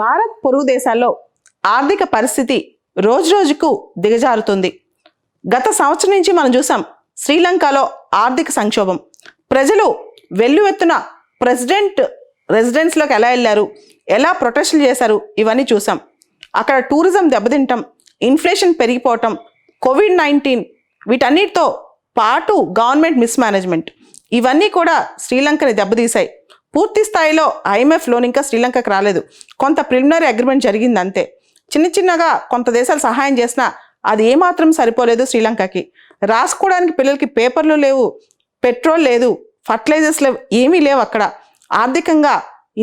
భారత్ పొరుగు దేశాల్లో ఆర్థిక పరిస్థితి రోజురోజుకు దిగజారుతుంది. గత సంవత్సరం నుంచి మనం చూసాం శ్రీలంకలో ఆర్థిక సంక్షోభం. ప్రజలు వెల్లువెత్తున ప్రెసిడెంట్ రెసిడెన్స్లోకి ఎలా వెళ్ళారు, ఎలా ప్రొటెస్టులు చేశారు, ఇవన్నీ చూసాం. అక్కడ టూరిజం దెబ్బతింటం, ఇన్ఫ్లేషన్ పెరిగిపోవటం, కోవిడ్-19 వీటన్నిటితో పాటు గవర్నమెంట్ మిస్మేనేజ్మెంట్ ఇవన్నీ కూడా శ్రీలంకని దెబ్బతీశాయి. పూర్తి స్థాయిలో IMF లోన్ ఇంకా శ్రీలంకకు రాలేదు. కొంత ప్రిలిమినరీ అగ్రిమెంట్ జరిగింది అంతే. చిన్నగా కొంత దేశాలు సహాయం చేసినా అది ఏమాత్రం సరిపోలేదు శ్రీలంకకి. రాసుకోవడానికి పిల్లలకి పేపర్లు లేవు, పెట్రోల్ లేదు, ఫర్టిలైజర్స్ లేవు, ఏమీ లేవు. అక్కడ ఆర్థికంగా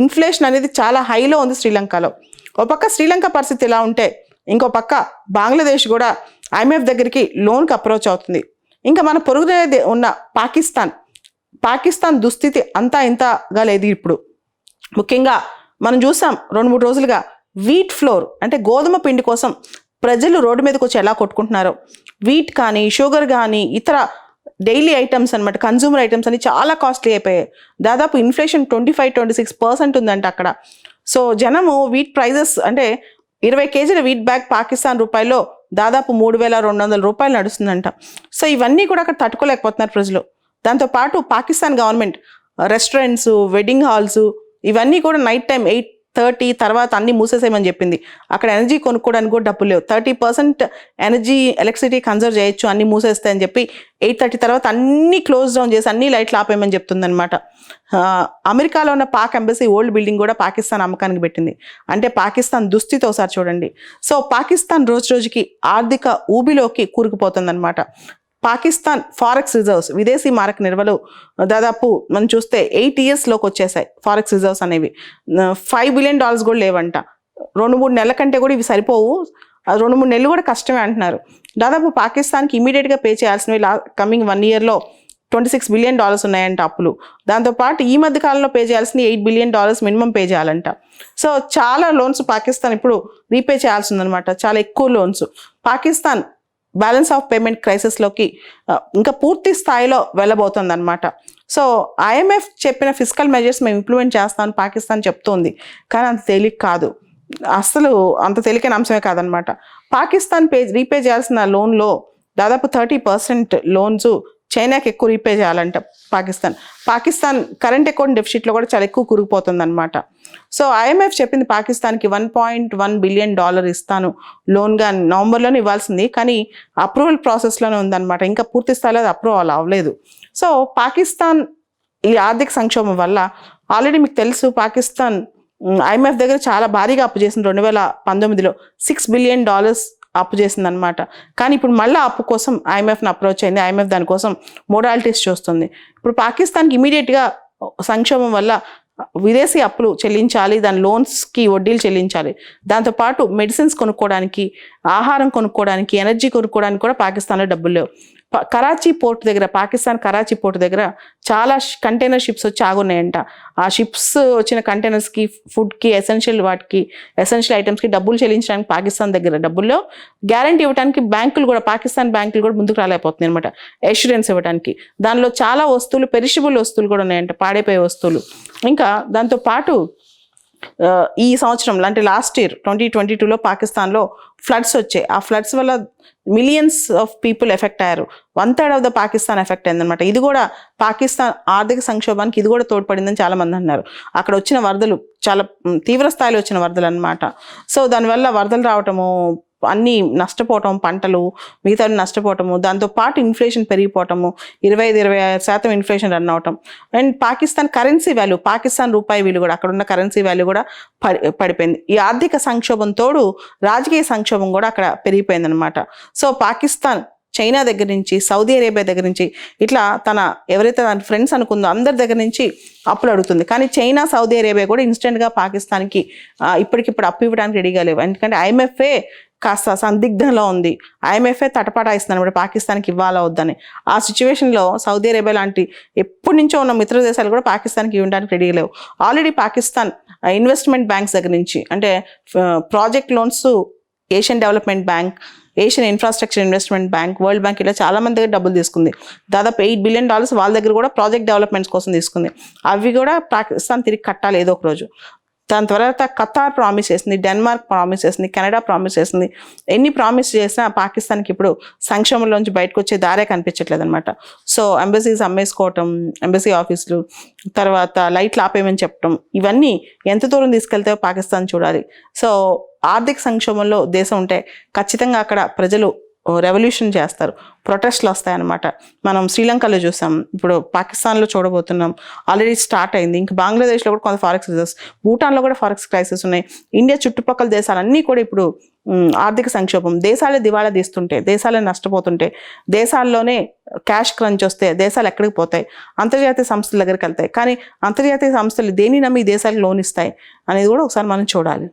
ఇన్ఫ్లేషన్ అనేది చాలా హైలో ఉంది శ్రీలంకలో. ఒక పక్క శ్రీలంక పరిస్థితి ఇలా ఉంటే ఇంకో పక్క బంగ్లాదేశ్ కూడా IMF దగ్గరికి లోన్కి అప్రోచ్ అవుతుంది. ఇంకా మన పొరుగునే ఉన్న పాకిస్తాన్ దుస్థితి అంతా ఇంతగా లేదు. ఇప్పుడు ముఖ్యంగా మనం చూసాం 2-3 రోజులుగా వీట్ ఫ్లోర్ అంటే గోధుమ పిండి కోసం ప్రజలు రోడ్డు మీదకి వచ్చి ఎలా కొట్టుకుంటున్నారో. వీట్ కానీ షుగర్ కానీ ఇతర డైలీ ఐటమ్స్ అనమాట, కన్జ్యూమర్ ఐటమ్స్ అని చాలా కాస్ట్లీ అయిపోయాయి. దాదాపు ఇన్ఫ్లేషన్ 25-26% ఉందంట అక్కడ. సో జనము వీట్ ప్రైజెస్ అంటే 20 కేజీల వీట్ బ్యాగ్ పాకిస్తాన్ రూపాయల్లో దాదాపు 3,200 రూపాయలు నడుస్తుందంట. సో ఇవన్నీ కూడా అక్కడ తట్టుకోలేకపోతున్నారు ప్రజలు. దాంతోపాటు Pakistan government restaurants, wedding halls ఇవన్నీ కూడా నైట్ టైం 8:30 తర్వాత అన్ని మూసేసేయమని చెప్పింది. అక్కడ ఎనర్జీ కొనుక్కోవడానికి కూడా డబ్బులు లేవు. 30% ఎనర్జీ ఎలక్ట్రిసిటీ కన్జర్వ్ చేయొచ్చు అన్ని మూసేస్తాయని చెప్పి 8:30 తర్వాత అన్ని క్లోజ్ డౌన్ చేసి అన్ని లైట్లు ఆపేయమని చెప్తుంది అనమాట. అమెరికాలో ఉన్న పాక్ ఎంబసీ ఓల్డ్ బిల్డింగ్ కూడా పాకిస్తాన్ అమ్మకానికి పెట్టింది. అంటే పాకిస్తాన్ దుస్థితి ఒకసారి చూడండి. సో పాకిస్తాన్ రోజుకి ఆర్థిక ఊబిలోకి కూరుకుపోతుందన్నమాట. పాకిస్తాన్ ఫారెక్స్ రిజర్వ్స్ విదేశీ మారక నిల్వలు దాదాపు మనం చూస్తే 8 ఇయర్స్లోకి వచ్చేసాయి. ఫారెక్స్ రిజర్వ్స్ అనేవి $5 బిలియన్ కూడా లేవంట. 2-3 నెలల కంటే కూడా ఇవి సరిపోవు. 2-3 నెలలు కూడా కష్టమే అంటున్నారు. దాదాపు పాకిస్తాన్కి ఇమీడియట్గా పే చేయాల్సినవి కమింగ్ 1 ఇయర్లో $26 బిలియన్ ఉన్నాయంట అప్పులు. దాంతోపాటు ఈ మధ్య కాలంలో పే చేయాల్సిన $8 బిలియన్ మినిమం పే చేయాలంట. సో చాలా లోన్స్ పాకిస్తాన్ ఇప్పుడు రీపే చేయాల్సి ఉందన్నమాట, చాలా ఎక్కువ loans. Pakistan balance of payment క్రైసిస్లోకి ఇంకా పూర్తి స్థాయిలో వెళ్ళబోతుంది అనమాట. సో IMF చెప్పిన ఫిజికల్ మెజర్స్ మేము ఇంప్లిమెంట్ చేస్తామని పాకిస్తాన్ చెప్తోంది, కానీ అంత తేలిక కాదు, అసలు అంత తేలికైన అంశమే కాదనమాట. పాకిస్తాన్ రీపే చేయాల్సిన లోన్లో దాదాపు 30% లోన్స్ చైనాకి ఎక్కువ రీపే చేయాలంట పాకిస్తాన్ కరెంట్ అకౌంట్ డెఫిసిట్లో కూడా చాలా ఎక్కువ కూరుకుపోతుంది అనమాట. సో IMF చెప్పింది పాకిస్తాన్కి $1.1 బిలియన్ ఇస్తాను లోన్గా నవంబర్లోనే ఇవ్వాల్సింది, కానీ అప్రూవల్ ప్రాసెస్లోనే ఉందన్నమాట. ఇంకా పూర్తి స్థాయిలో అది అప్రూవల్ అవ్వలేదు. సో పాకిస్తాన్ ఈ ఆర్థిక సంక్షోభం వల్ల ఆల్రెడీ మీకు తెలుసు పాకిస్తాన్ IMF దగ్గర చాలా భారీగా అప్పు చేసింది. 2019లో $6 బిలియన్ అప్పు చేసిందనమాట. కానీ ఇప్పుడు మళ్ళీ అప్పు కోసం IMFని అప్రోచ్ అయింది. IMF దానికోసం మోడాలిటీస్ చూస్తుంది. ఇప్పుడు పాకిస్తాన్కి ఇమీడియట్గా సంక్షోభం వల్ల విదేశీ అప్పులు చెల్లించాలి, దాని లోన్స్కి వడ్డీలు చెల్లించాలి. దాంతోపాటు మెడిసిన్స్ కొనుక్కోవడానికి, ఆహారం కొనుక్కోవడానికి, ఎనర్జీ కొనుక్కోవడానికి కూడా పాకిస్తాన్లో డబ్బులు లేవు. కరాచీ పోర్ట్ దగ్గర, పాకిస్తాన్ కరాచీ పోర్ట్ దగ్గర చాలా కంటైనర్ షిప్స్ వచ్చి ఆగున్నాయంట. ఆ షిప్స్ వచ్చిన కంటైనర్స్కి, ఫుడ్కి, ఎసెన్షియల్ ఐటమ్స్కి డబ్బులు చెల్లించడానికి పాకిస్తాన్ దగ్గర డబ్బుల్లో గ్యారంటీ ఇవ్వడానికి పాకిస్తాన్ బ్యాంకులు కూడా ముందుకు రాలేకపోతున్నాయి అనమాట, ఎష్యూరెన్స్ ఇవ్వడానికి. దానిలో చాలా వస్తువులు, పెరిషబుల్ వస్తువులు కూడా ఉన్నాయంట, పాడైపోయే వస్తువులు. ఇంకా దాంతోపాటు ఈ సంవత్సరం అంటే లాస్ట్ ఇయర్ 2022లో పాకిస్తాన్లో ఫ్లడ్స్ వచ్చాయి. ఆ ఫ్లడ్స్ వల్ల మిలియన్స్ ఆఫ్ పీపుల్ ఎఫెక్ట్ అయ్యారు. 1/3 ఆఫ్ ద పాకిస్తాన్ ఎఫెక్ట్ అయిందనమాట. ఇది కూడా పాకిస్తాన్ ఆర్థిక సంక్షోభానికి ఇది కూడా తోడ్పడిందని చాలా మంది అన్నారు. అక్కడ వచ్చిన వరదలు చాలా తీవ్ర స్థాయిలో వచ్చిన వరదలు అనమాట. సో దానివల్ల వరదలు రావటము, అన్నీ నష్టపోవటం, పంటలు మిగతా నష్టపోవటము, దాంతోపాటు ఇన్ఫ్లేషన్ పెరిగిపోవటము, 25-26% ఇన్ఫ్లేషన్ రన్ అవటం. And Pakistan currency value, Pakistan రూపాయి విలువ కూడా, అక్కడ ఉన్న కరెన్సీ వాల్యూ కూడా పడిపోయింది. ఈ ఆర్థిక సంక్షోభం తోడు రాజకీయ సంక్షోభం కూడా అక్కడ పెరిగిపోయింది అనమాట. సో పాకిస్తాన్ చైనా దగ్గర నుంచి, సౌదీ అరేబియా దగ్గర నుంచి, ఇట్లా ఎవరైతే తన ఫ్రెండ్స్ అనుకుందో అందరి దగ్గర నుంచి అప్పులు అడుగుతుంది. కానీ చైనా, సౌదీ అరేబియా కూడా ఇన్స్టెంట్గా పాకిస్తాన్కి ఇప్పటికిప్పుడు అప్పు ఇవ్వడానికి రెడీగా లేవు. ఎందుకంటే IMFే కాస్త సందిగ్ధంలో ఉంది. IMFే తటపటాయిస్తుంది అనమాట పాకిస్తాన్కి ఇవ్వాలా వద్దని. ఆ సిచ్యువేషన్లో సౌదీ అరేబియా లాంటి ఎప్పటి నుంచో ఉన్న మిత్ర దేశాలు కూడా పాకిస్తాన్కి ఇవ్వడానికి రెడీగా లేవు. ఆల్రెడీ పాకిస్తాన్ ఇన్వెస్ట్మెంట్ బ్యాంక్స్ దగ్గర నుంచి, అంటే project loans Asian development bank, Asian infrastructure investment bank, world bank ఇలా చాలా మంది దగ్గర డబ్బులు తీసుకుంది. దాదాపు $8 బిలియన్ వాళ్ళ దగ్గర కూడా ప్రాజెక్ట్ డెవలప్మెంట్స్ కోసం తీసుకుంది. అవి కూడా పాకిస్తాన్ తిరిగి కట్టాలి ఏదో ఒక రోజు. దాని తర్వాత ఖతార్ ప్రామిస్ చేసింది, డెన్మార్క్ ప్రామిస్ చేసింది, కెనడా ప్రామిస్ చేసింది. ఎన్ని ప్రామిస్ చేసినా పాకిస్తాన్కి ఇప్పుడు సంక్షేమంలోంచి బయటకు వచ్చే దారే కనిపించట్లేదు అనమాట. సో ఎంబసీస్ అమ్మేసుకోవటం, ఎంబసీ ఆఫీసులు, తర్వాత లైట్లు ఆపేయమని చెప్పటం, ఇవన్నీ ఎంత దూరం తీసుకెళ్తాయో పాకిస్తాన్ చూడాలి. సో ఆర్థిక సంక్షోభంలో దేశం ఉంటే ఖచ్చితంగా అక్కడ ప్రజలు రెవల్యూషన్ చేస్తారు, ప్రొటెస్ట్లు వస్తాయన్నమాట. మనం శ్రీలంకలో చూసాం, ఇప్పుడు పాకిస్తాన్లో చూడబోతున్నాం, ఆల్రెడీ స్టార్ట్ అయింది. ఇంకా బంగ్లాదేశ్లో కూడా కొంత ఫారెక్స్ రిజర్వ్స్, భూటాన్లో కూడా ఫారెక్స్ క్రైసిస్ ఉన్నాయి. ఇండియా చుట్టుపక్కల దేశాలన్నీ కూడా ఇప్పుడు ఆర్థిక సంక్షోభం, దేశాలే దివాళా తీస్తుంటే, దేశాలే నష్టపోతుంటే, దేశాల్లోనే క్యాష్ క్రంచ్ వస్తే దేశాలు ఎక్కడికి పోతాయి? అంతర్జాతీయ సంస్థల దగ్గరికి వెళ్తాయి. కానీ అంతర్జాతీయ సంస్థలు దేన్ని నమ్మి దేశాలకు లోన్ ఇస్తాయి అనేది కూడా ఒకసారి మనం చూడాలి.